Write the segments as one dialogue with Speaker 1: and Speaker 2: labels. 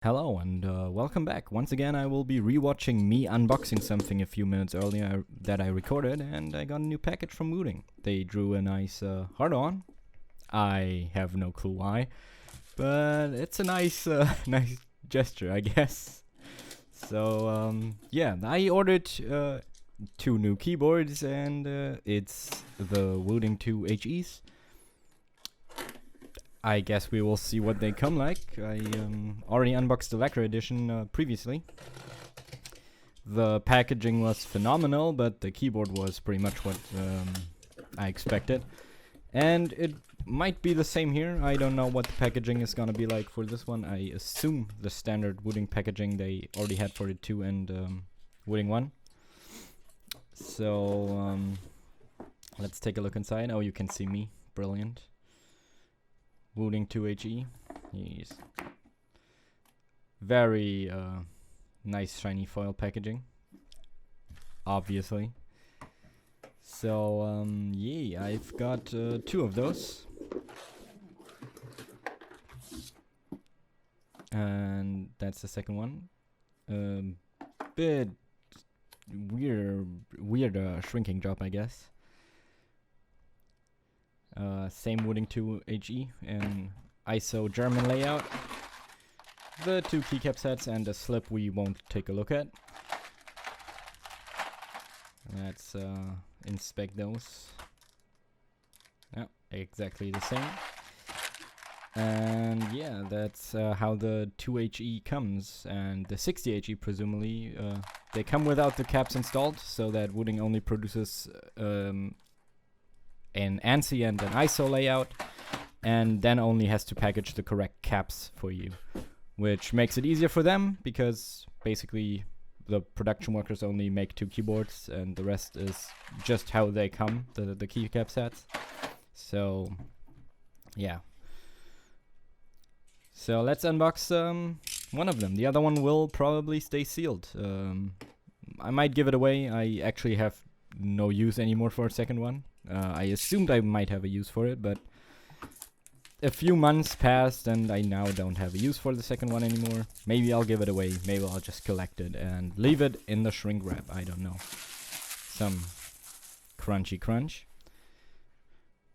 Speaker 1: Hello and welcome back. Once again, I will be rewatching me unboxing something a few minutes earlier that I recorded, and I got a new package from Wooting. They drew a nice heart on. I have no clue why, but it's a nice, nice gesture, I guess. So yeah, I ordered two new keyboards, and it's the Wooting 2 HEs. I guess we will see what they come like. I already unboxed the lacquer edition previously. The packaging was phenomenal, but the keyboard was pretty much what I expected. And it might be the same here. I don't know what the packaging is gonna be like for this one. I assume the standard Wooting packaging they already had for the 2 and Wooting 1. So let's take a look inside. Oh, you can see me. Brilliant. Wooting 2 HE. He's very nice shiny foil packaging, obviously. So yeah, I've got 2 of those, and that's the second one. Bit weird shrinking job, I guess. Same Wooting 2 HE and ISO German layout. The 2 keycap sets and a slip we won't take a look at. Let's inspect those. Yeah, exactly the same. And yeah, that's how the 2HE comes. And the 60HE presumably, they come without the caps installed, so that Wooting only produces an ANSI and an ISO layout, and then only has to package the correct caps for you, which makes it easier for them because basically the production workers only make 2 keyboards and the rest is just how they come, the keycap sets. So yeah, so let's unbox one of them. The other one will probably stay sealed. I might give it away. I actually have no use anymore for a second one. I assumed I might have a use for it, but a few months passed and I now don't have a use for the second one anymore. Maybe I'll give it away, maybe I'll just collect it and leave it in the shrink wrap, I don't know. Some crunchy crunch.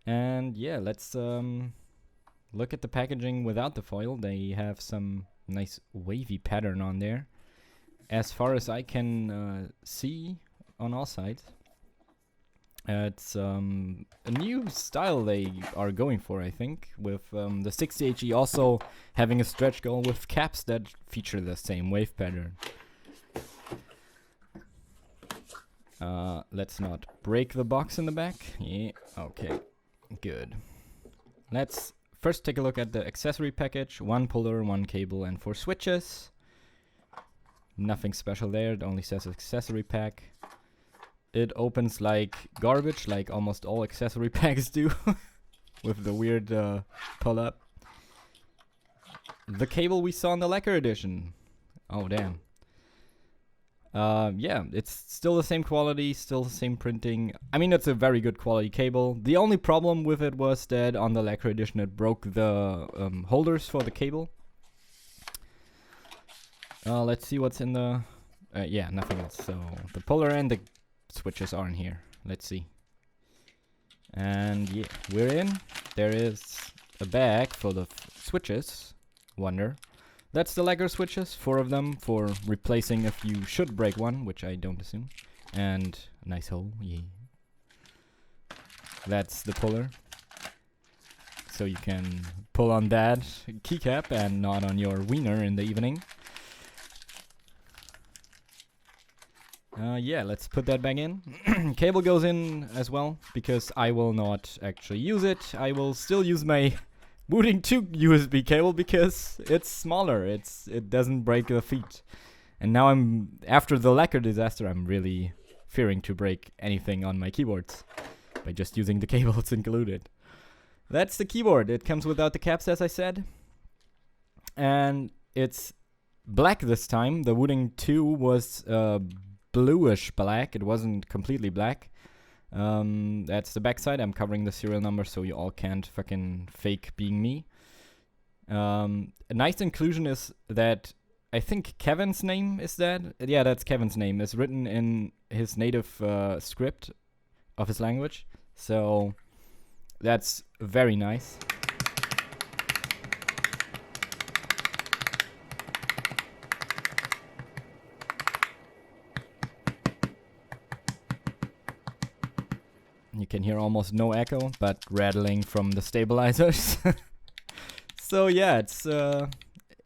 Speaker 1: And yeah, let's look at the packaging without the foil. They have some nice wavy pattern on there, as far as I can see on all sides. It's a new style they are going for, I think, with the 60HE also having a stretch goal with caps that feature the same wave pattern. Let's not break the box in the back. Yeah, okay, good. Let's first take a look at the accessory package. 1 puller, 1 cable, and 4 switches. Nothing special there, it only says accessory pack. It opens like garbage, like almost all accessory packs do, with the weird pull-up. The cable we saw in the lacquer edition. Oh, damn. Yeah, it's still the same quality, still the same printing. I mean, it's a very good quality cable. The only problem with it was that on the lacquer edition it broke the holders for the cable. Let's see what's in the... yeah, nothing else. So, the puller and the switches are in here. Let's see. And yeah, we're in. There is a bag full of switches. Wonder. That's the lacquer switches, 4 of them for replacing if you should break one, which I don't assume. And a nice hole, yeah. That's the puller. So you can pull on that keycap and not on your wiener in the evening. Yeah, let's put that back in. Cable goes in as well, because I will not actually use it. I will still use my Wooting 2 USB cable because it's smaller. It doesn't break the feet. And now after the lacquer disaster, I'm really fearing to break anything on my keyboards by just using the cables included. That's the keyboard. It comes without the caps, as I said. And it's black this time. The Wooting 2 was bluish black. It wasn't completely black. That's the backside. I'm covering the serial number so you all can't fucking fake being me. A nice inclusion is that I think Kevin's name is that. Yeah, that's Kevin's name. Is written in his native script of his language. So that's very nice. You can hear almost no echo, but rattling from the stabilizers. So yeah,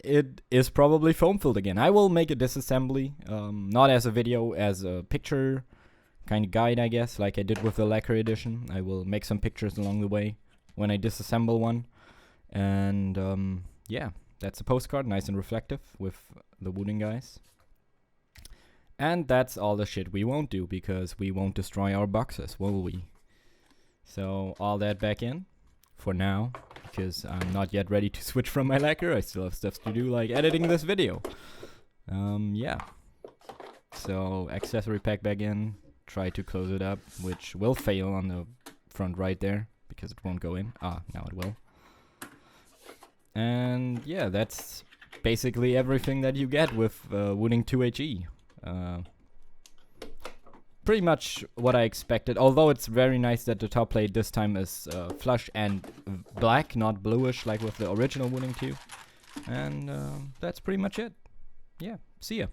Speaker 1: it is probably foam filled again. I will make a disassembly, not as a video, as a picture kind of guide, I guess, like I did with the lacquer edition. I will make some pictures along the way when I disassemble one. And yeah, that's a postcard, nice and reflective with the Wooting guys. And that's all the shit we won't do, because we won't destroy our boxes, will we? So all that back in for now, because I'm not yet ready to switch from my lacquer. I still have stuff to do, like editing this video. Yeah. So accessory pack back in, try to close it up, which will fail on the front right there, because it won't go in. Ah, now it will. And yeah, that's basically everything that you get with Wooting 2HE. Pretty much what I expected, although it's very nice that the top plate this time is flush and black, not bluish like with the original Wooting 2. And that's pretty much it. Yeah, see ya.